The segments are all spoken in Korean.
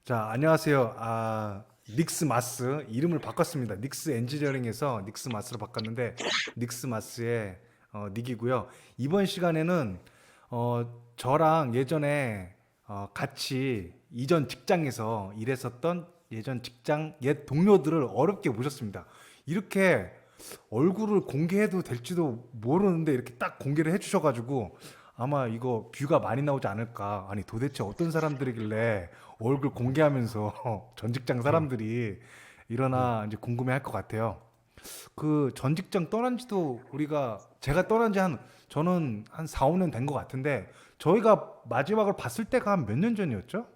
자, 안녕하세요. 닉스 마스 이름을 바꿨습니다. 닉스 엔지니어링에서 닉스 마스로 바꿨는데 닉스 마스의 닉이고요. 이번 시간에는 저랑 예전에 같이 이전 직장에서 일했었던 예전 직장 옛 동료들을 어렵게 모셨습니다. 이렇게 얼굴을 공개해도 될지도 모르는데 이렇게 딱 공개를 해주셔가지고 아마 이거 뷰가 많이 나오지 않을까. 아니 도대체 어떤 사람들이길래 얼굴 공개하면서 전 직장 사람들이 일어나 이제 궁금해할 것 같아요. 그 전 직장 떠난 지도 제가 떠난 지 저는 한 4, 5년 된 것 같은데 저희가 마지막으로 봤을 때가 한 몇 년 전이었죠?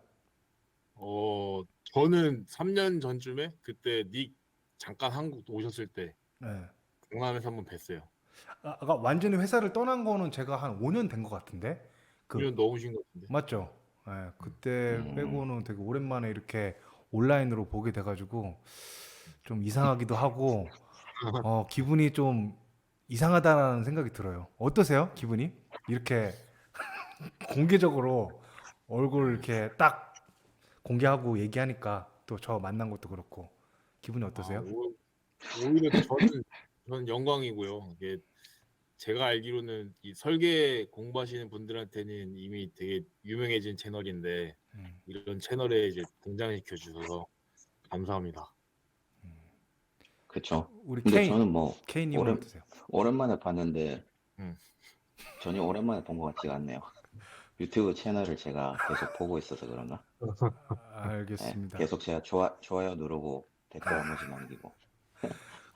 저는 3년 전쯤에 그때 닉 잠깐 한국 오셨을 때 네. 강남에서 한번 뵀어요. 아까 완전히 회사를 떠난 거는 제가 한 5년 된 것 같은데 그 5년 넘으신 것 같은데. 맞죠? 예, 그때 음, 빼고는 되게 오랜만에 이렇게 온라인으로 보게 돼가지고 좀 이상하기도 하고 기분이 좀 이상하다는 생각이 들어요. 어떠세요? 기분이? 이렇게 공개적으로 얼굴 이렇게 딱 공개하고 얘기하니까 또 저 만난 것도 그렇고 기분이 아, 어떠세요? 오히려 저는 영광이고요. 이게 제가 알기로는 이 설계 공부하시는 분들한테는 이미 되게 유명해진 채널인데 이런 채널에 이제 등장시켜 주셔서 감사합니다. 그쵸. 우리 근데 저는 뭐 K님은 오랜 어떠세요? 오랜만에 봤는데 음. 전혀 오랜만에 본 것 같지가 않네요. 유튜브 채널을 제가 계속 보고 있어서 그런가? 예, 알겠습니다. 계속 제가 좋아요 누르고 댓글 한 번씩 남기고.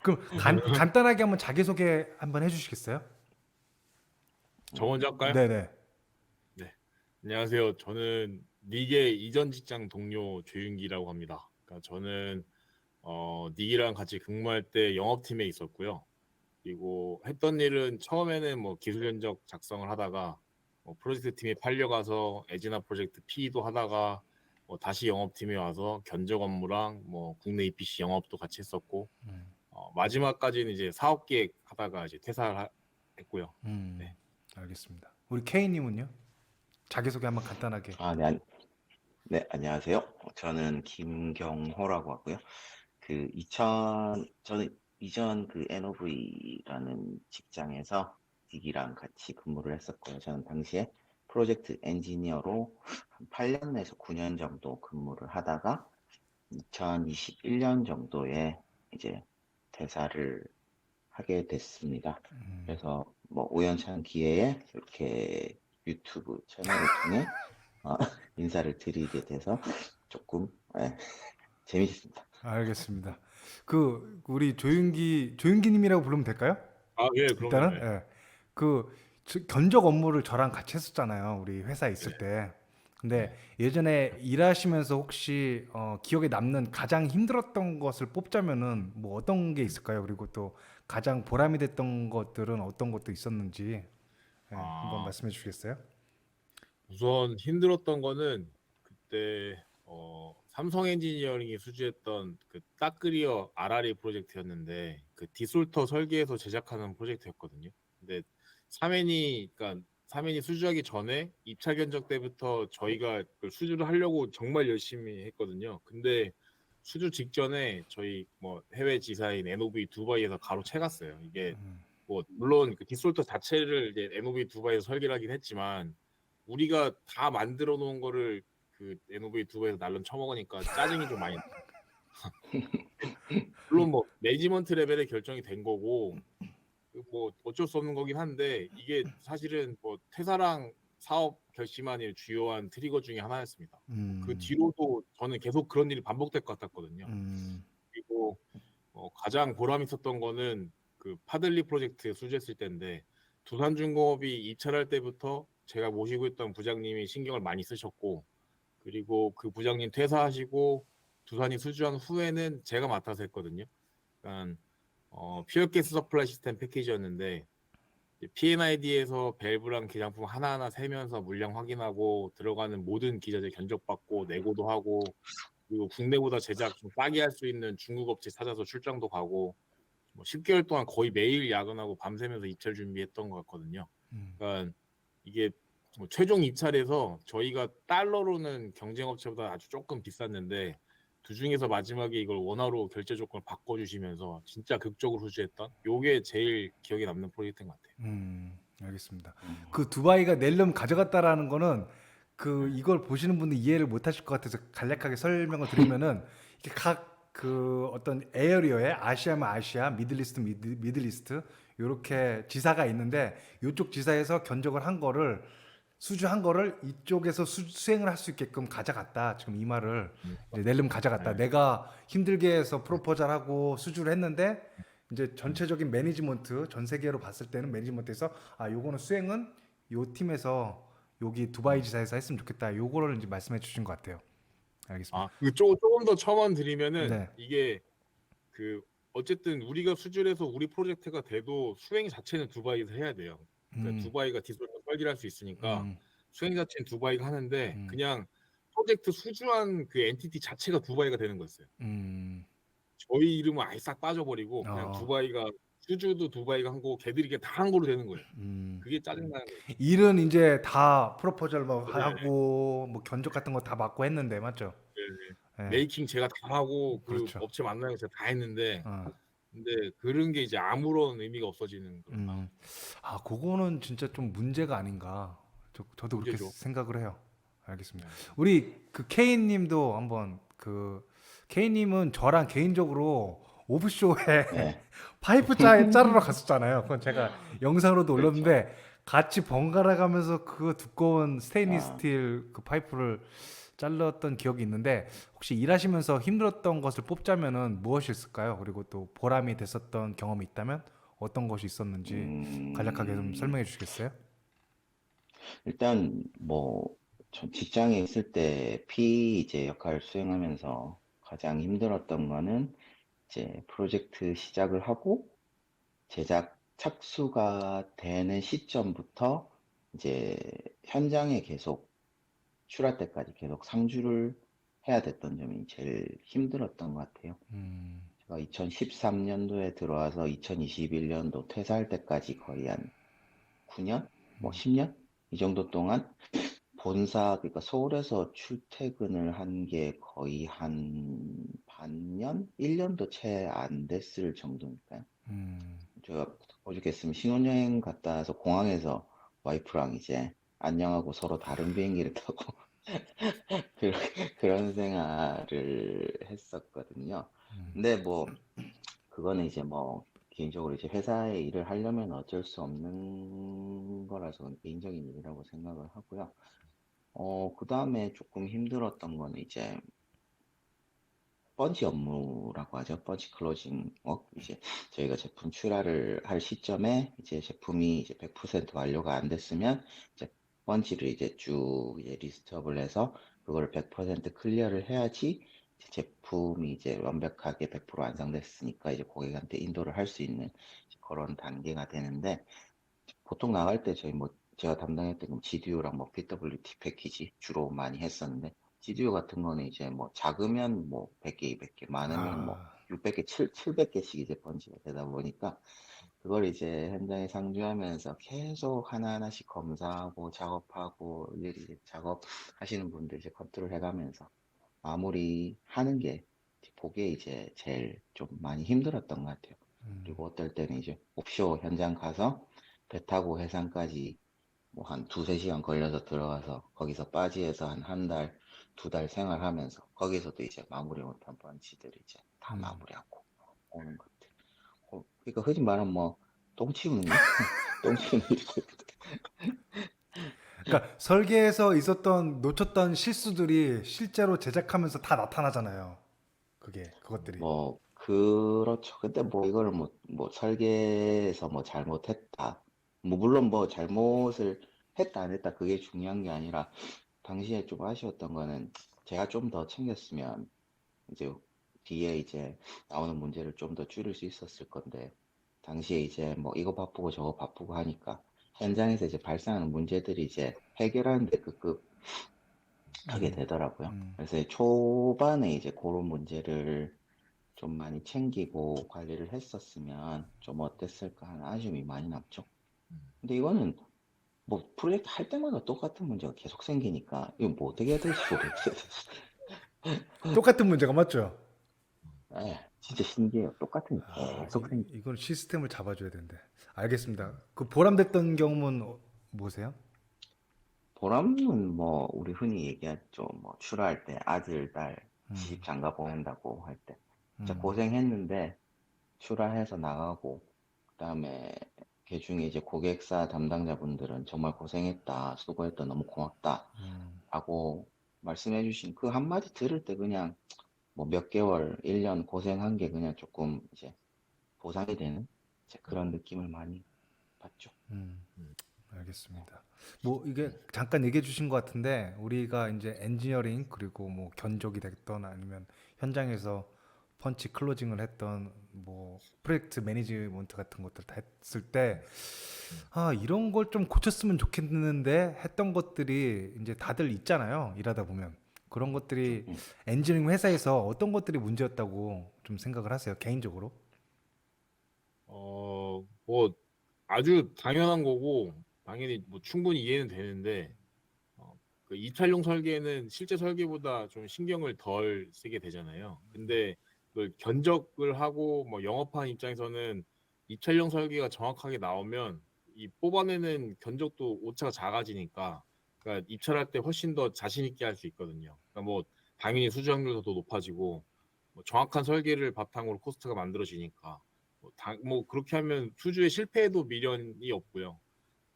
그럼 간단하게 한번 자기소개 한번 해주시겠어요? 저 먼저 할까요? 네네. 네. 안녕하세요. 저는 닉의 이전 직장 동료 조윤기라고 합니다. 그러니까 저는 닉이랑 같이 근무할 때 영업팀에 있었고요. 그리고 했던 일은 처음에는 뭐 기술 견적 작성을 하다가 뭐 프로젝트 팀에 팔려가서 에지나 프로젝트 PE도 하다가 뭐 다시 영업팀에 와서 견적 업무랑 뭐 국내 EPC 영업도 같이 했었고 마지막까지는 이제 사업 계획 하다가 이제 퇴사를 했고요. 네. 알겠습니다. 우리 K님은요? 자기소개 한번 간단하게. 아, 네, 네, 안녕하세요. 저는 김경호라고 하고요. 저는 이전 그 NOV라는 직장에서 딕이랑 같이 근무를 했었고요. 저는 당시에 프로젝트 엔지니어로 한 8년에서 9년 정도 근무를 하다가 2021년 정도에 이제 퇴사를 하게 됐습니다. 그래서 뭐 우연찮은 기회에 이렇게 유튜브 채널을 통해 어, 인사를 드리게 돼서 조금 재밌습니다. 알겠습니다. 그 우리 조윤기님이라고 부르면 될까요? 아, 예, 그럼요. 일단은 예. 예. 견적 업무를 저랑 같이 했었잖아요. 우리 회사에 네. 있을 때. 네. 근데 예전에 일하시면서 혹시 기억에 남는 가장 힘들었던 것을 뽑자면은 뭐 어떤 게 있을까요? 그리고 또 가장 보람이 됐던 것들은 어떤 것도 있었는지 한번 아, 말씀해 주시겠어요? 우선 힘들었던 거는 그때 삼성 엔지니어링이 수주했던 그 따끄리어 RRE 프로젝트였는데 그 디솔터 설계해서 제작하는 프로젝트였거든요. 근데 사멘이 수주하기 전에 입찰 견적 때부터 저희가 그 수주를 하려고 정말 열심히 했거든요. 근데 수주 직전에 저희 뭐 해외 지사인 NOV 두바이에서 가로채갔어요. 이게 뭐 물론 그 디솔터 자체를 이제 NOV 두바이에서 설계를 하긴 했지만 우리가 다 만들어 놓은 거를 그 NOV 두바이에서 날름 처먹으니까 짜증이 좀 많이. 물론 뭐 매니지먼트 레벨에 결정이 된 거고 뭐 어쩔 수 없는 거긴 한데 이게 사실은 뭐 퇴사랑 사업 결심안의 주요한 트리거 중에 하나였습니다. 그 음, 뒤로도 저는 계속 그런 일이 반복될 것 같았거든요. 음, 그리고 가장 보람 있었던 거는 그 파들리 프로젝트 수주했을 때인데 두산중공업이 입찰할 때부터 제가 모시고 있던 부장님이 신경을 많이 쓰셨고 그리고 그 부장님 퇴사하시고 두산이 수주한 후에는 제가 맡아서 했거든요. 그러니까 퓨어가스 서플라이 시스템 패키지였는데 P&ID에서 밸브랑 기장품 하나하나 세면서 물량 확인하고 들어가는 모든 기자재 견적받고 내고도 하고 그리고 국내보다 제작 좀 싸게 할 수 있는 중국 업체 찾아서 출장도 가고 뭐 10개월 동안 거의 매일 야근하고 밤새면서 입찰 준비했던 것 같거든요. 그러니까 이게 최종 입찰에서 저희가 달러로는 경쟁업체보다 아주 조금 비쌌는데 그 중에서 마지막에 이걸 원화로 결제 조건을 바꿔주시면서 진짜 극적으로 수주했던 요게 제일 기억에 남는 프로젝트인 것 같아요. 알겠습니다. 음, 그 두바이가 낼름 가져갔다라는 거는 그 이걸 보시는 분들 이해를 못 하실 것 같아서 간략하게 설명을 드리면은 이게 각 그 어떤 에어리어에 아시아면 아시아, 미들리스트 미들리스트 요렇게 지사가 있는데 요쪽 지사에서 견적을 한 거를 수주한 거를 이쪽에서 수행을 할 수 있게끔 가져갔다. 지금 이 말을 이제 낼름 가져갔다. 네. 내가 힘들게 해서 프로포절하고 수주를 했는데 이제 전체적인 매니지먼트 전 세계로 봤을 때는 매니지먼트에서 아 요거는 수행은 요 팀에서 여기 두바이 지사에서 했으면 좋겠다. 요거를 이제 말씀해 주신 것 같아요. 알겠습니다. 조금 더 첨언 드리면은 네. 이게 그 어쨌든 우리가 수주를 해서 우리 프로젝트가 돼도 수행 자체는 두바이에서 해야 돼요. 그러니까 음, 두바이가 디솔트 설계를 할 수 있으니까 음, 수행 자체는 두바이가 하는데 음, 그냥 프로젝트 수주한 그 엔티티 자체가 두바이가 되는 거였어요. 음, 저희 이름은 아예 싹 빠져버리고 그냥 어, 두바이가 수주도 두바이가 한 거고 걔들이 이게 다 한 거로 되는 거예요. 음. 그게 짜증나는 거예요. 일은 이제 다 프로포절 뭐 네, 하고 뭐 견적 같은 거 다 받고 했는데 맞죠? 네, 네. 네, 메이킹 제가 다 하고 그 그렇죠. 업체 만나는 거 제가 다 했는데 어, 근데 그런 게 이제 아무런 의미가 없어지는 그런 상황. 아, 그거는 진짜 좀 문제가 아닌가. 저도 그렇게 문제죠. 생각을 해요. 알겠습니다. 네. 우리 그 K님도 한번 그 K님은 저랑 개인적으로 오프쇼에 네. 파이프 자르러 갔었잖아요. 그건 제가 영상으로도 그렇죠. 올렸는데 같이 번갈아 가면서 그 두꺼운 스테인리스 아, 스틸 그 파이프를 잘랐던 기억이 있는데 혹시 일하시면서 힘들었던 것을 뽑자면은 무엇이 있을까요? 그리고 또 보람이 됐었던 경험이 있다면 어떤 것이 있었는지 간략하게 좀 음, 설명해 주시겠어요? 일단 뭐, 전 직장에 있을 때 P 이제 역할을 수행하면서 가장 힘들었던 거는 이제 프로젝트 시작을 하고 제작 착수가 되는 시점부터 이제 현장에 계속 출할 때까지 계속 상주를 해야 됐던 점이 제일 힘들었던 것 같아요. 음, 제가 2013년도에 들어와서 2021년도 퇴사할 때까지 거의 한 9년? 뭐 10년? 이 정도 동안 본사, 그러니까 서울에서 출퇴근을 한 게 거의 한 반년? 1년도 채 안 됐을 정도니까요. 음, 제가 오죽했으면 신혼여행 갔다 와서 공항에서 와이프랑 이제 안녕하고 서로 다른 비행기를 타고 그런 생활을 했었거든요. 근데 뭐 그거는 이제 뭐 개인적으로 이제 회사에 일을 하려면 어쩔 수 없는 거라서 그건 개인적인 일이라고 생각을 하고요. 그 다음에 조금 힘들었던 거는 이제 펀치 업무라고 하죠. 펀치 클로징 업. 이제 저희가 제품 출하를 할 시점에 이제 제품이 이제 100% 완료가 안 됐으면 이제 펀치를 이제 쭉 이제 리스트업을 해서 그걸 100% 클리어를 해야지 이제 제품이 이제 완벽하게 100% 완성됐으니까 이제 고객한테 인도를 할 수 있는 그런 단계가 되는데 보통 나갈 때 저희 뭐 제가 담당했던 건 GDU랑 뭐 PWT 패키지 주로 많이 했었는데 GDU 같은 거는 이제 뭐 작으면 뭐 100개, 200개, 많으면 뭐 아, 600개, 700개씩 이제 번지가 되다 보니까 그걸 이제 현장에 상주하면서 계속 하나하나씩 검사하고 작업하고 일일이 작업하시는 분들 이제 컨트롤 해가면서 마무리하는 게 보기에 이제 제일 좀 많이 힘들었던 것 같아요. 그리고 어떨 때는 이제 옵쇼 현장 가서 배 타고 해상까지 뭐 한 두세 시간 걸려서 들어가서 거기서 빠지에서 한 달, 2달 생활하면서 거기서도 이제 마무리 못한 번치들 이제 다 음. 마무리하고 오는 것들. 그러니까 흔히 말하면 뭐 똥 치우는 일? 똥 치우는 일. 그러니까 설계에서 있었던 놓쳤던 실수들이 실제로 제작하면서 다 나타나잖아요. 그것들이. 뭐 그렇죠. 근데 뭐 이걸 뭐 설계에서 뭐 잘못했다. 뭐 물론 뭐 잘못을 했다 안 했다 그게 중요한 게 아니라 당시에 좀 아쉬웠던 거는 제가 좀 더 챙겼으면 이제 뒤에 이제 나오는 문제를 좀 더 줄일 수 있었을 건데 당시에 이제 뭐 이거 바쁘고 저거 바쁘고 하니까 현장에서 이제 발생하는 문제들이 이제 해결하는데 급급하게 음, 되더라고요. 음, 그래서 초반에 이제 그런 문제를 좀 많이 챙기고 관리를 했었으면 좀 어땠을까 하는 아쉬움이 많이 남죠. 근데 이거는 뭐 프로젝트 할 때마다 똑같은 문제가 계속 생기니까 이거 뭐 어떻게 해야 될지 모르겠어요. 똑같은 문제가 맞죠? 예, 진짜 신기해요. 똑같은 게 계속 이건 시스템을 잡아줘야 되는데. 알겠습니다. 그 보람됐던 경험은 뭐세요? 보람은 뭐 우리 흔히 얘기하죠. 뭐 출하할 때 아들, 딸 음, 집 장가 보낸다고 할 때 진짜 음, 고생했는데 출하해서 나가고 그다음에 걔중에 이제 고객사 담당자분들은 정말 고생했다, 수고했다, 너무 고맙다 음, 라고 말씀해 주신 그 한마디 들을 때 그냥 뭐 몇 개월, 1년 고생한 게 그냥 조금 이제 보상이 되는 이제 그런 느낌을 많이 받죠. 음. 음. 알겠습니다. 뭐 이게 잠깐 얘기해 주신 것 같은데 우리가 이제 엔지니어링 그리고 뭐 견적이 됐던 아니면 현장에서 펀치 클로징을 했던 뭐 프로젝트 매니지먼트 같은 것들 다 했을 때 아, 이런 걸 좀 고쳤으면 좋겠는데 했던 것들이 이제 다들 있잖아요. 일하다 보면. 그런 그렇죠. 것들이 엔지니어링 회사에서 어떤 것들이 문제였다고 좀 생각을 하세요, 개인적으로? 뭐 아주 당연한 거고 당연히 뭐 충분히 이해는 되는데 그 입찰용 설계는 실제 설계보다 좀 신경을 덜 쓰게 되잖아요. 근데 그걸 견적을 하고 뭐 영업하는 입장에서는 입찰용 설계가 정확하게 나오면 이 뽑아내는 견적도 오차가 작아지니까 그러니까 입찰할 때 훨씬 더 자신 있게 할 수 있거든요. 그러니까 뭐 당연히 수주 확률도 더 높아지고 뭐 정확한 설계를 바탕으로 코스트가 만들어지니까 뭐 그렇게 하면 수주의 실패에도 미련이 없고요.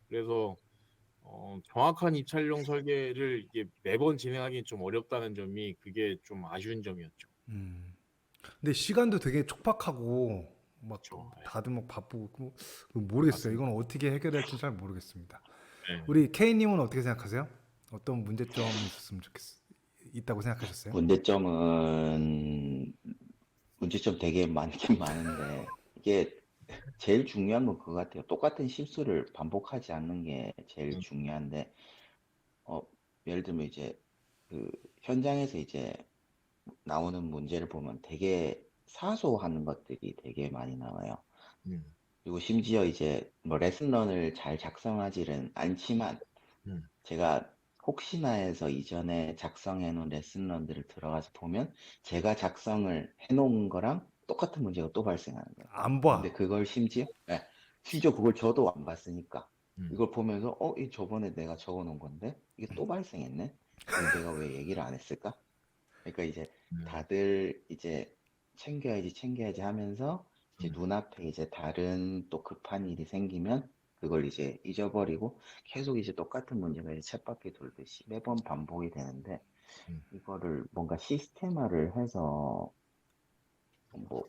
그래서 정확한 입찰용 설계를 이게 매번 진행하기 좀 어렵다는 점이 그게 좀 아쉬운 점이었죠. 음. 근데 시간도 되게 촉박하고 막 그렇죠. 네, 다들 막 바쁘고 모르겠어요. 맞습니다. 이건 어떻게 해결될지 잘 모르겠습니다. 네. 우리 K님은 어떻게 생각하세요? 어떤 문제점이 있었으면 있다고 생각하셨어요? 문제점 되게 많긴 많은데 이게 제일 중요한 건 그거 같아요. 똑같은 실수를 반복하지 않는 게 제일 음, 중요한데 어, 예를 들면 이제 그 현장에서 이제 나오는 문제를 보면 되게 사소한 것들이 되게 많이 나와요. 음, 그리고 심지어 이제 뭐 레슨런을 잘 작성하지는 않지만 음, 제가 혹시나 해서 이전에 작성해 놓은 레슨런들을 들어가서 보면 제가 작성을 해 놓은 거랑 똑같은 문제가 또 발생하는 거예요. 안 근데 봐. 그걸 심지어 그걸 저도 안 봤으니까 음, 이걸 보면서 이 저번에 내가 적어 놓은 건데 이게 또 발생했네? 이거 내가 왜 얘기를 안 했을까? 그러니까 이제 음, 다들 이제 챙겨야지 하면서 이제 음, 눈앞에 이제 다른 또 급한 일이 생기면 그걸 이제 잊어버리고 계속 이제 똑같은 문제가 이제 쳇바퀴 돌듯이 매번 반복이 되는데 음, 이거를 뭔가 시스템화를 해서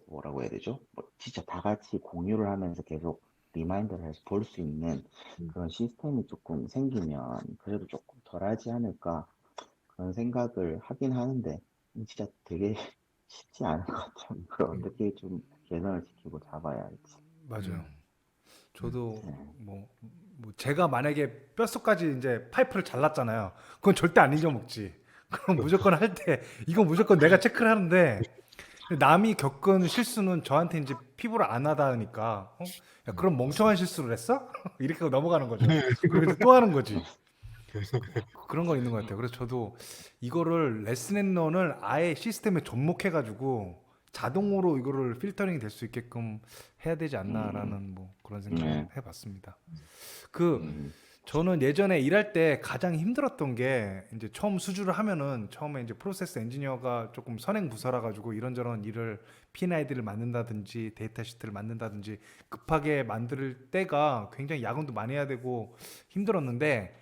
뭐라고 해야 되죠? 뭐 진짜 다 같이 공유를 하면서 계속 리마인드를 해서 볼 수 있는 음, 그런 시스템이 조금 생기면 그래도 조금 덜하지 않을까 그런 생각을 하긴 하는데 진짜 되게 쉽지 않은 것 같아요. 이걸 음, 어떻게 좀 개선을 시키고 잡아야 할지. 맞아요. 음, 음, 저도 네. 뭐 제가 만약에 뼛속까지 이제 파이프를 잘랐잖아요. 그건 절대 안 잊어먹지. 그럼 무조건 할 때 이건 무조건 내가 체크를 하는데 남이 겪은 실수는 저한테 이제 피부를 안 하다니까 야, 그럼 멍청한 실수를 했어? 이렇게 하고 넘어가는 거죠. 그리고 이제 또 하는 거지. 그런 거 있는 것 같아요. 그래서 저도 이거를 레슨 앤 런을 아예 시스템에 접목해가지고 자동으로 이거를 필터링이 될 수 있게끔 해야 되지 음, 않나라는 뭐 그런 생각은 네. 해봤습니다. 그 음, 저는 예전에 일할 때 가장 힘들었던 게 이제 처음 수주를 하면은 처음에 이제 프로세스 엔지니어가 조금 선행 부서라 가지고 이런저런 일을 P&ID를 만든다든지 데이터 시트를 만든다든지 급하게 만들 때가 굉장히 야근도 많이 해야 되고 힘들었는데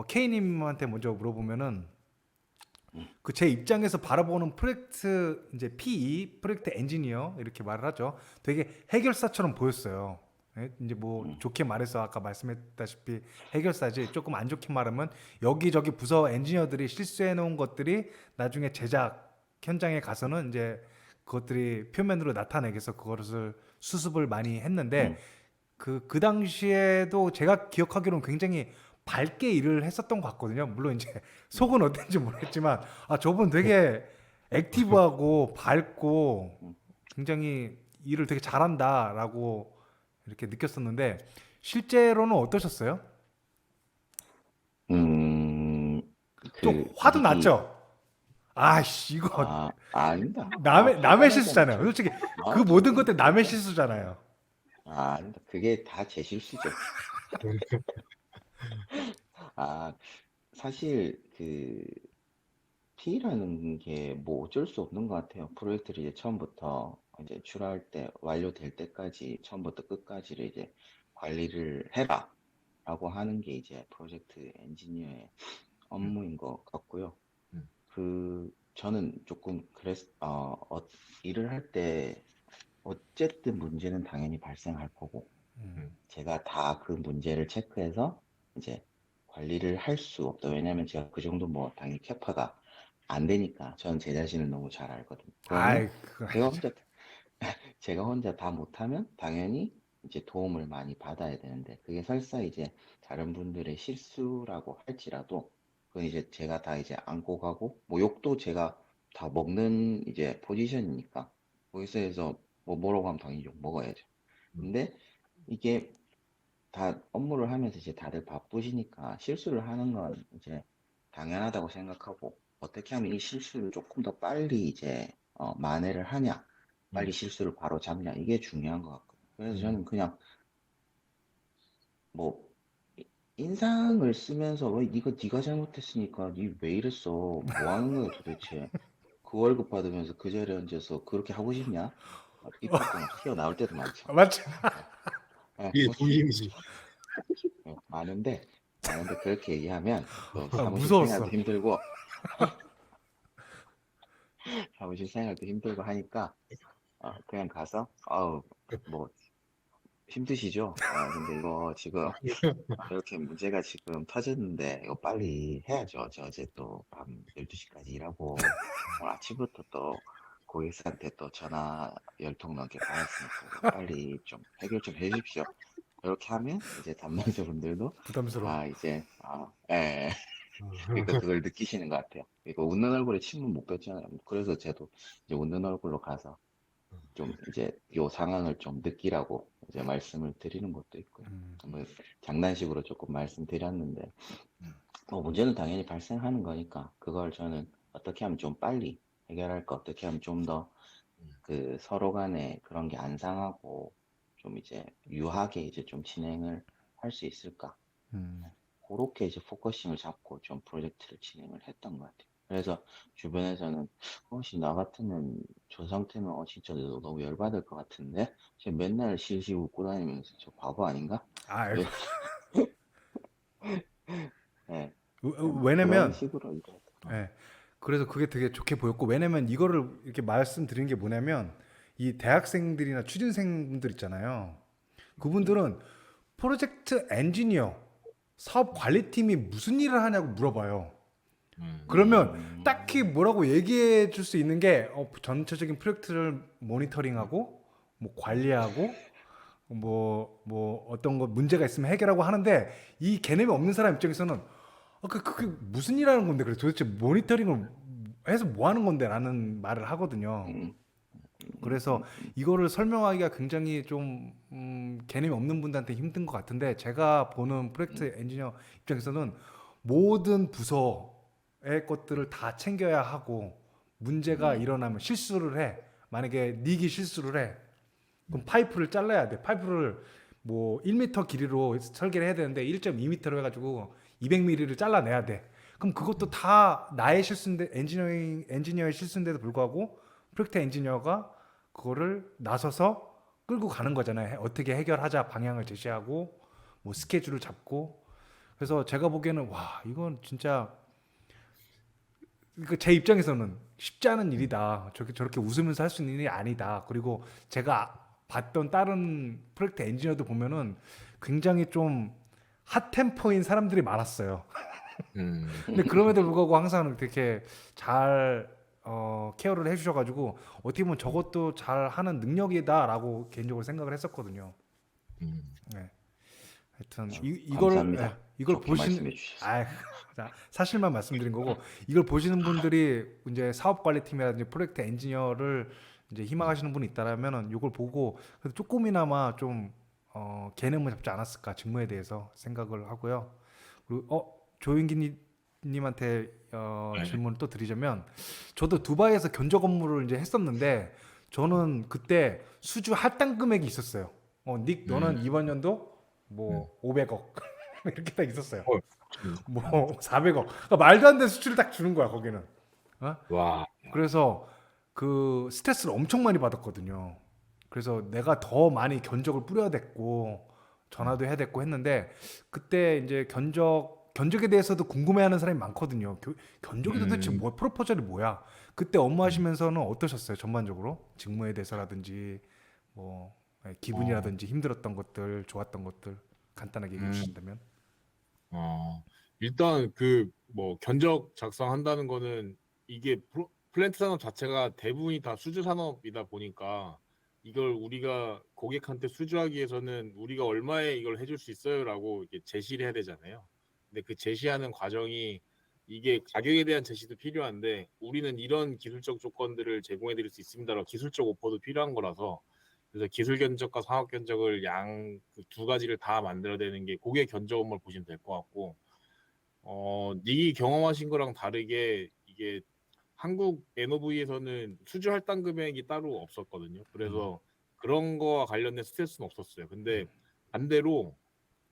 K님한테 먼저 물어보면은 그 제 입장에서 바라보는 프로젝트 이제 PE 프로젝트 엔지니어 이렇게 말을 하죠. 되게 해결사처럼 보였어요. 예? 이제 뭐 음, 좋게 말해서 아까 말씀했다시피 해결사지 조금 안 좋게 말하면 여기저기 부서 엔지니어들이 실수해 놓은 것들이 나중에 제작 현장에 가서는 이제 그것들이 표면으로 나타내기 위해서 그것을 수습을 많이 했는데 음, 그 당시에도 제가 기억하기로는 굉장히 밝게 일을 했었던 것 같거든요. 물론 이제 속은 어땠는지 모르겠지만 아 저분 되게 액티브하고 밝고 음. 굉장히 일을 되게 잘한다라고 이렇게 느꼈었는데 실제로는 어떠셨어요? 좀 그 화도 닉이 났죠. 아씨 이거 아닙니다. 남의 화가 나지 실수잖아요. 않죠. 솔직히 그 모든 절대 것들 남의 절대 실수잖아요. 아닙니다. 그게 다 제 실수죠. 아 사실 그 P라는 게 뭐 어쩔 수 없는 것 같아요. 프로젝트를 이제 처음부터 이제 출하할 때 완료될 때까지 처음부터 끝까지를 이제 관리를 해라라고 하는 게 이제 프로젝트 엔지니어의 음, 업무인 것 같고요. 음, 저는 조금 일을 할 때 어쨌든 문제는 당연히 발생할 거고 음. 음, 제가 다 그 문제를 체크해서 이제 관리를 할 수 없다. 왜냐면 제가 그 정도 뭐 당연히 캐파가 안 되니까 저는 제 자신을 너무 잘 알거든요. 그러면 아이 그거 제가 아니죠. 혼자 제가 혼자 다 못하면 당연히 이제 도움을 많이 받아야 되는데 그게 설사 이제 다른 분들의 실수라고 할지라도 그건 이제 제가 다 이제 안고 가고 뭐 욕도 제가 다 먹는 이제 포지션이니까 거기서 해서 뭐 뭐라고 하면 당연히 욕 먹어야죠. 음, 근데 이게 다 업무를 하면서 이제 다들 바쁘시니까 실수를 하는 건 이제 당연하다고 생각하고 어떻게 하면 이 실수를 조금 더 빨리 이제 만회를 하냐, 빨리 음, 실수를 바로 잡냐 이게 중요한 것 같고요. 그래서 음. 저는 그냥 뭐 인상을 쓰면서 왜 이거 네가 잘못했으니까 니 왜 이랬어? 뭐 하는 거야 도대체? 그 월급 받으면서 그 자리에 앉아서 그렇게 하고 싶냐? 입밖에 막 튀어나올 때도 많죠. 맞죠? 예, 예, 이게 솔직히 동심이지. 많은데 그렇게 얘기하면 또 사무실 생활도 무서웠어. 힘들고 사무실 생활도 힘들고 하니까 그냥 가서 뭐 힘드시죠? 근데 이거 지금 이렇게 문제가 지금 터졌는데 이거 빨리 해야죠. 저 어제 또 밤 12시까지 일하고 오늘 아침부터 또 고객사한테 또 전화 10통 넘게 받았으니까 이거 빨리 좀 해결 좀 해주십시오. 이렇게 하면 이제 담당자분들도 부담스러워. 예. 그러니까 그걸 느끼시는 것 같아요. 그러니까 웃는 얼굴에 침은 못 뱉잖아요. 그래서 저도 이제 웃는 얼굴로 가서 좀 이제 요 상황을 좀 느끼라고 이제 말씀을 드리는 것도 있고요. 음. 뭐 장난식으로 조금 말씀드렸는데 음, 뭐 문제는 당연히 발생하는 거니까 그걸 저는 어떻게 하면 좀 빨리 해결할까, 어떻게 하면 좀 더 음, 그 서로 간에 그런 게 안 상하고 좀 이제 유하게 이제 좀 진행을 할 수 있을까. 음. 그렇게 이제 포커싱을 잡고 좀 프로젝트를 진행을 했던 것 같아요. 그래서 주변에서는 혹시 나 같으면 저 상태면 진짜 너무 열받을 것 같은데 지금 맨날 실실 웃고 다니면서 저 바보 아닌가? 아, 왜? 네, 뭐 그런 왜냐면 식으로 이제 예. 그래서 그게 되게 좋게 보였고 왜냐면 이거를 이렇게 말씀드린 게 뭐냐면 이 대학생들이나 취준생분들 있잖아요. 그분들은 프로젝트 엔지니어, 사업 관리팀이 무슨 일을 하냐고 물어봐요. 음, 그러면 딱히 음, 뭐라고 얘기해 줄 수 있는 게 전체적인 프로젝트를 모니터링하고 뭐 관리하고 뭐 어떤 거 문제가 있으면 해결하고 하는데 이 개념이 없는 사람 입장에서는 그게 무슨 일 하는 건데 그래 도대체 모니터링을 해서 뭐 하는 건데 라는 말을 하거든요. 음, 그래서 이거를 설명하기가 굉장히 좀 개념이 없는 분들한테 힘든 것 같은데 제가 보는 프로젝트 엔지니어 입장에서는 모든 부서의 것들을 다 챙겨야 하고 문제가 음, 일어나면 실수를 해. 만약에 닉이 실수를 해. 그럼 음, 파이프를 잘라야 돼. 파이프를 뭐 1m 길이로 설계를 해야 되는데 1.2m로 해가지고 200mm를 잘라내야 돼. 그럼 그것도 다 나의 실수인데 엔지니어의 실수인데도 불구하고 프로젝트 엔지니어가 그거를 나서서 끌고 가는 거잖아요. 어떻게 해결하자 방향을 제시하고 뭐 스케줄을 잡고 그래서 제가 보기에는 와 이건 진짜 제 입장에서는 쉽지 않은 일이다. 저렇게 웃으면서 할 수 있는 일이 아니다. 그리고 제가 봤던 다른 프로젝트 엔지니어도 보면은 굉장히 좀 핫템포인 사람들이 많았어요. 음, 근데 그럼에도 불구하고 항상 이렇게 잘 케어를 해주셔가지고 어떻게 보면 저것도 잘 하는 능력이다라고 개인적으로 생각을 했었거든요. 음. 네. 하여튼 감사합니다. 이걸 좋게 보신 말씀해 주셔서. 아 자, 사실만 말씀드린 거고 이걸 보시는 분들이 이제 사업 관리팀이라든지 프로젝트 엔지니어를 이제 희망하시는 분이 있다라면은 이걸 보고 그래도 조금이나마 좀 개념을 잡지 않았을까 직무에 대해서 생각을 하고요. 그리고 조인기 님한테 네. 질문을 또 드리자면 저도 두바이에서 견적 업무를 이제 했었는데 저는 그때 수주 할당 금액이 있었어요. 닉 너는 이번 연도 뭐 500억 이렇게 딱 있었어요. 어, 뭐 400억. 그러니까 말도 안 되는 수출을 딱 주는 거야 거기는. 어? 와, 그래서 그 스트레스를 엄청 많이 받았거든요. 그래서 내가 더 많이 견적을 뿌려야 됐고 전화도 해야 됐고 했는데 그때 이제 견적에 대해서도 궁금해하는 사람이 많거든요. 견적이 도대체 뭐 프로포절이 뭐야? 그때 업무하시면서는 어떠셨어요? 전반적으로 직무에 대해서라든지 뭐 기분이라든지 힘들었던 것들, 좋았던 것들 간단하게 얘기해 음, 주신다면. 일단 그 뭐 견적 작성한다는 거는 이게 플랜트 산업 자체가 대부분이 다 수주 산업이다 보니까 이걸 우리가 고객한테 수주하기 위해서는 우리가 얼마에 이걸 해줄 수 있어요라고 이게 제시를 해야 되잖아요. 근데 그 제시하는 과정이 이게 가격에 대한 제시도 필요한데 우리는 이런 기술적 조건들을 제공해 드릴 수 있습니다라고 기술적 오퍼도 필요한 거라서 그래서 기술 견적과 산업 견적을 그 두 가지를 다 만들어내는 게 고객 견적 업무를 보시면 될 것 같고 닉이 경험하신 거랑 다르게 이게 한국 NOV에서는 수주 할당 금액이 따로 없었거든요. 그래서 그런 거와 관련된 스트레스는 없었어요. 근데 반대로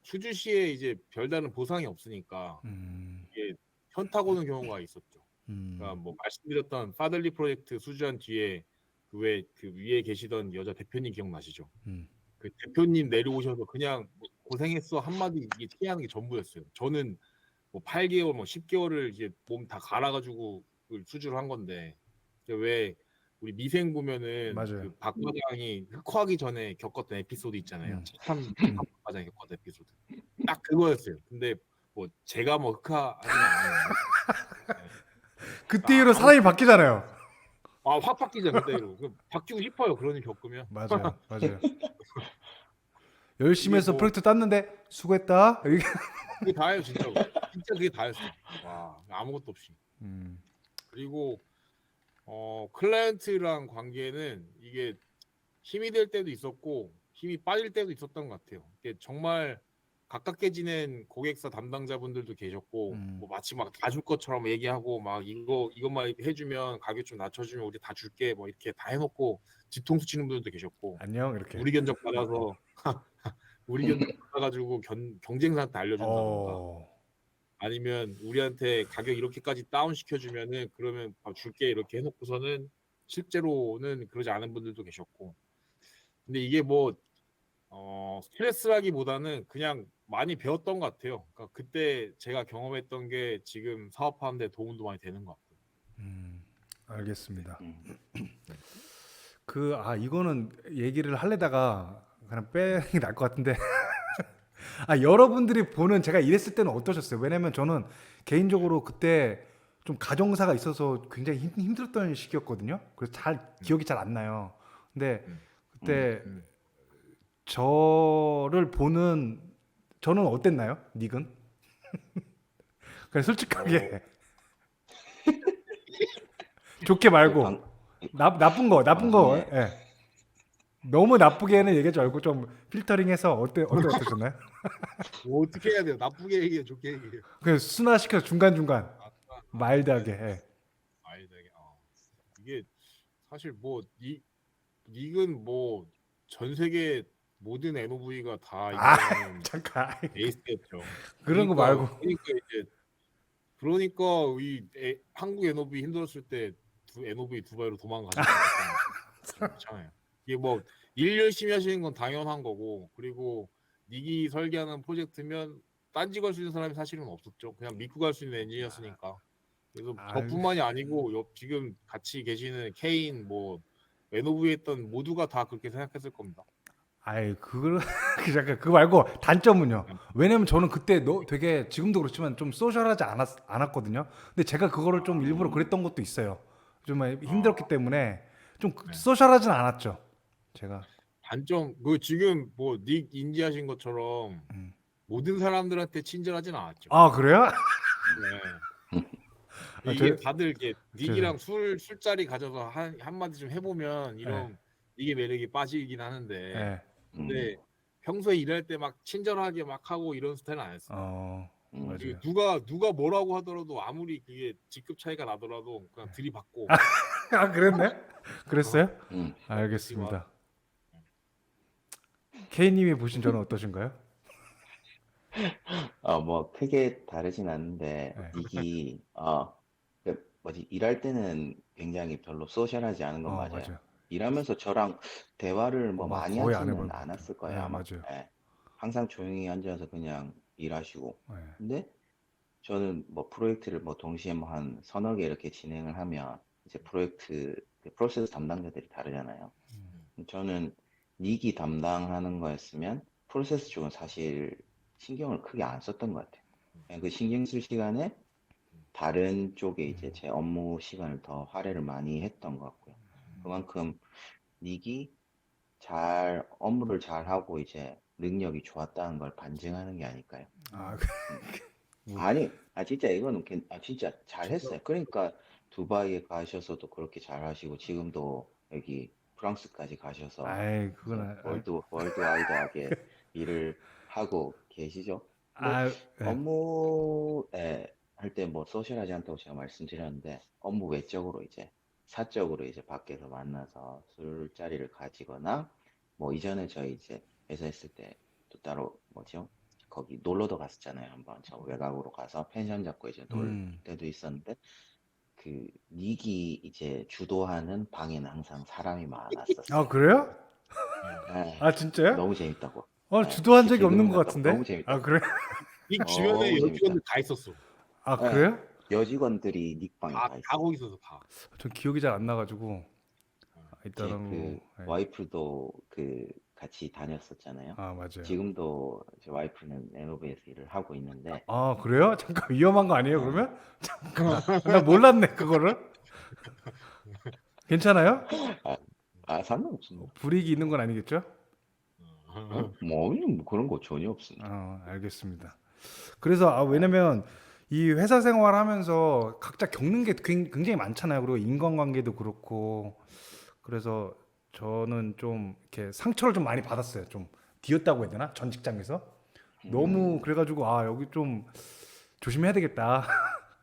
수주 시에 이제 별다른 보상이 없으니까 음, 이게 현타 오는 경우가 있었죠. 그러니까 음, 뭐 말씀드렸던 파들리 프로젝트 수주한 뒤에 그 왜 그 위에 계시던 여자 대표님 기억나시죠? 음. 그 대표님 내려오셔서 그냥 뭐 고생했어 한마디 이게 티하는 게 전부였어요. 저는 뭐 8개월, 뭐 10개월을 이제 몸 다 갈아가지고 그걸 수주를 한 건데 왜 우리 미생 보면은 맞아요. 그 박 과장이 흑화하기 전에 겪었던 에피소드 있잖아요. 음. 박 과장이 겪었던 에피소드. 딱 그거였어요. 근데 뭐 제가 뭐 흑화하지는 않았는데 그때 아, 이후로 사람이 바뀌잖아요. 확 바뀌죠 그대로. 바뀌고 싶어요. 그런 일 겪으면 맞아요, 맞아요. 열심히 이게 해서 뭐 프로젝트 땄는데 수고했다. 이게. 그게 다예요 진짜로. 진짜 그게 다였어. 와 아무것도 없이. 음, 그리고 클라이언트랑 관계는 이게 힘이 될 때도 있었고 힘이 빠질 때도 있었던 것 같아요. 이게 정말 가깝게 지낸 고객사 담당자분들도 계셨고 뭐 마치 막 다 줄 것처럼 얘기하고 막 이것만 해주면 가격 좀 낮춰주면 우리 다 줄게 뭐 이렇게 다 해놓고 뒤통수 치는 분들도 계셨고 안녕 이렇게. 우리 견적 받아서 우리 견적 받아가지고 경쟁사한테 알려준다던가 어, 아니면 우리한테 가격 이렇게까지 다운 시켜주면은 그러면 줄게 이렇게 해놓고서는 실제로는 그러지 않은 분들도 계셨고 근데 이게 뭐 스트레스라기보다는 그냥 많이 배웠던 것 같아요. 그러니까 그때 제가 경험했던 게 지금 사업하는 데 도움도 많이 되는 것 같고요. 알겠습니다. 음. 이거는 얘기를 하려다가 그냥 빼는 게 나을 것 같은데. 여러분들이 보는 제가 이랬을 때는 어떠셨어요? 왜냐면 저는 개인적으로 그때 좀 가정사가 있어서 굉장히 힘들었던 시기였거든요. 그래서 기억이 잘 안 나요. 근데 음, 그때 음. 저는 어땠나요? 닉은? 그냥 솔직하게 좋게 그 말고 나쁜 거. 방송에 예. 너무 나쁘게는 얘기하지 말고 좀 필터링해서 어떠셨나요? 뭐 어떻게 해야 돼요? 나쁘게 얘기해, 좋게 얘기해. 그냥 순화시켜서 중간중간 아, 마일드하게. 예. 아이들에게 이게 사실 뭐 닉은 뭐 전 세계 모든 NOV가 다 아, 인정하는 잠깐. 베이스였죠. 그런 거 말고. 그러니까 한국 NOV 힘들었을 때 NOV 두바이로 도망가셨던 그렇잖아요. 이게 뭐 일 열심히 하시는 건 당연한 거고 그리고 닉이 설계하는 프로젝트면 딴지 걸 수 있는 사람이 사실은 없었죠. 그냥 믿고 갈 수 있는 엔지니어였으니까. 그래서 알, 저뿐만이 아니고 지금 같이 계시는 케인 뭐 NOV에 있던 모두가 다 그렇게 생각했을 겁니다. 그걸 잠깐 그거 말고 단점은요. 왜냐면 저는 그때 되게 지금도 그렇지만 좀 소셜하지 않았거든요. 근데 제가 그거를 좀 일부러 그랬던 것도 있어요. 좀 힘들었기 때문에 좀 네. 소셜하진 않았죠. 제가. 단점 지금 뭐 닉 인지하신 것처럼 모든 사람들한테 친절하진 않았죠. 그래요? 네. 아, 이게 저, 다들 이렇게 저, 닉이랑 술자리 가져서 한마디 좀 해보면 예, 이런 닉의 매력이 빠지긴 하는데 예. 근데 평소에 일할 때 막 친절하게 막 하고 이런 스타일은 아니었습니다. 맞아요. 그 누가 뭐라고 하더라도 아무리 그게 직급 차이가 나더라도 그냥 들이받고 아, 그랬네? 그랬어요? 음. 알겠습니다. K님이 보신 저는 어떠신가요? 뭐 크게 다르진 않는데 네. 닉이 뭐지 일할 때는 굉장히 별로 소셜하지 않은 건 맞아요. 맞아요. 일하면서 저랑 대화를 뭐 막 많이 거의 안 하지는 해본 것 않았을 같아요. 거예요, 네, 아마. 맞아요. 예. 항상 조용히 앉아서 그냥 일하시고. 네. 근데 저는 뭐 프로젝트를 뭐 동시에 뭐 한 서너 개 이렇게 진행을 하면 이제 프로젝트 그 프로세스 담당자들이 다르잖아요. 저는 닉이 담당하는 거였으면 프로세스 쪽은 사실 신경을 크게 안 썼던 것 같아요. 그냥 그 신경 쓸 시간에 다른 쪽에 이제 제 업무 시간을 더 할애를 많이 했던 것 같고요. 그만큼 닉이 업무를 잘 하고 이제 능력이 좋았다는 걸 반증하는 게 아닐까요? 아, 아니, 진짜 이거는 진짜 잘했어요. 그러니까 두바이에 가셔서도 그렇게 잘하시고 지금도 여기 프랑스까지 가셔서 아이, 이제 그건 월드와이드하게 일을 하고 계시죠. 뭐 네. 업무에 할 때 뭐 소셜하지 않다고 제가 말씀드렸는데 업무 외적으로 이제 사적으로 이제 밖에서 만나서 술자리를 가지거나 뭐 이전에 저희 이제 회사 있을 때 또 따로 뭐죠? 거기 놀러도 갔었잖아요. 한번 저 외곽으로 가서 펜션 잡고 이제 놀 때도 있었는데 그 닉이 이제 주도하는 방에는 항상 사람이 아, 많았었어요. 그래요? 네, 아, 진짜요? 너무 재밌다고. 네, 주도한 적이 지금 없는 것 생각하면 너무 같은데? 아, 재밌다고. 그래? 이 주변에 너무 재밌다. 여직원들 다 있었어. 아, 네, 그래요? 여직원들이 닉방에 다 다 있어요. 거기 있어서 다. 전 기억이 잘 안 나가지고 제 일단은 네. 와이프도 같이 다녔었잖아요. 맞아요. 지금도 제 와이프는 에노베에서 일을 하고 있는데, 아, 그래요? 잠깐 위험한 거 아니에요, 네. 그러면? 잠깐. 나 몰랐네, 그거를. 괜찮아요? 상관없습니다. 불이익이 있는 건 아니겠죠? 뭐 그런 거 전혀 없습니다. 알겠습니다. 그래서 왜냐면 이 회사 생활하면서 각자 겪는 게 굉장히 많잖아요. 그리고 인간관계도 그렇고. 그래서 저는 좀 이렇게 상처를 좀 많이 받았어요. 좀 뒤었다고 해야 되나? 전 직장에서. 너무 그래가지고 여기 좀 조심해야 되겠다.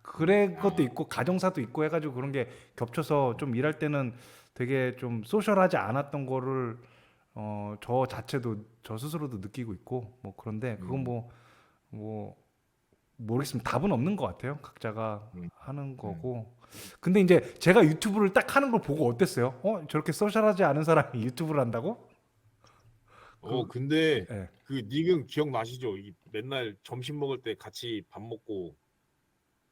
그래 것도 있고 가정사도 있고 해가지고 그런 게 겹쳐서 좀 일할 때는 되게 좀 소셜하지 않았던 거를 저 자체도 저 스스로도 느끼고 있고 뭐 그런데 그건 뭐 모르겠습니다. 답은 없는 것 같아요. 각자가 하는 거고. 근데 이제 제가 유튜브를 딱 하는 걸 보고 어땠어요? 저렇게 소셜하지 않은 사람이 유튜브를 한다고? 근데 예. 그 닉은 기억나시죠? 맨날 점심 먹을 때 같이 밥 먹고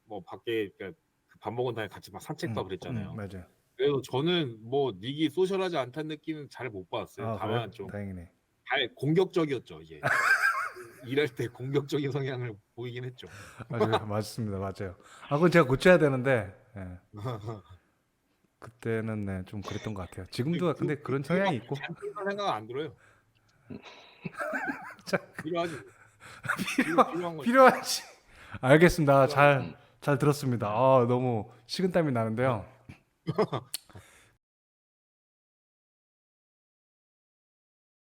뭐 밖에 그러니까 밥 먹은 다음에 같이 막 산책 가고 그랬잖아요. 맞아요. 그래서 저는 뭐 닉이 소셜하지 않다는 느낌은 잘 못 받았어요. 다만 그래요? 좀 다행이네. 공격적이었죠. 이게 일할 때 공격적인 성향을 보이긴 했죠. 맞아요. 맞습니다. 맞아요. 그건 제가 고쳐야 되는데 그때는 네, 좀 그랬던 것 같아요. 지금도 근데 그런 성향이 있고. 잔뜩한 생각은 안 들어요. 자, 필요하지. 필요한 거. 필요하지. 알겠습니다. 음. 잘 들었습니다. 너무 식은땀이 나는데요.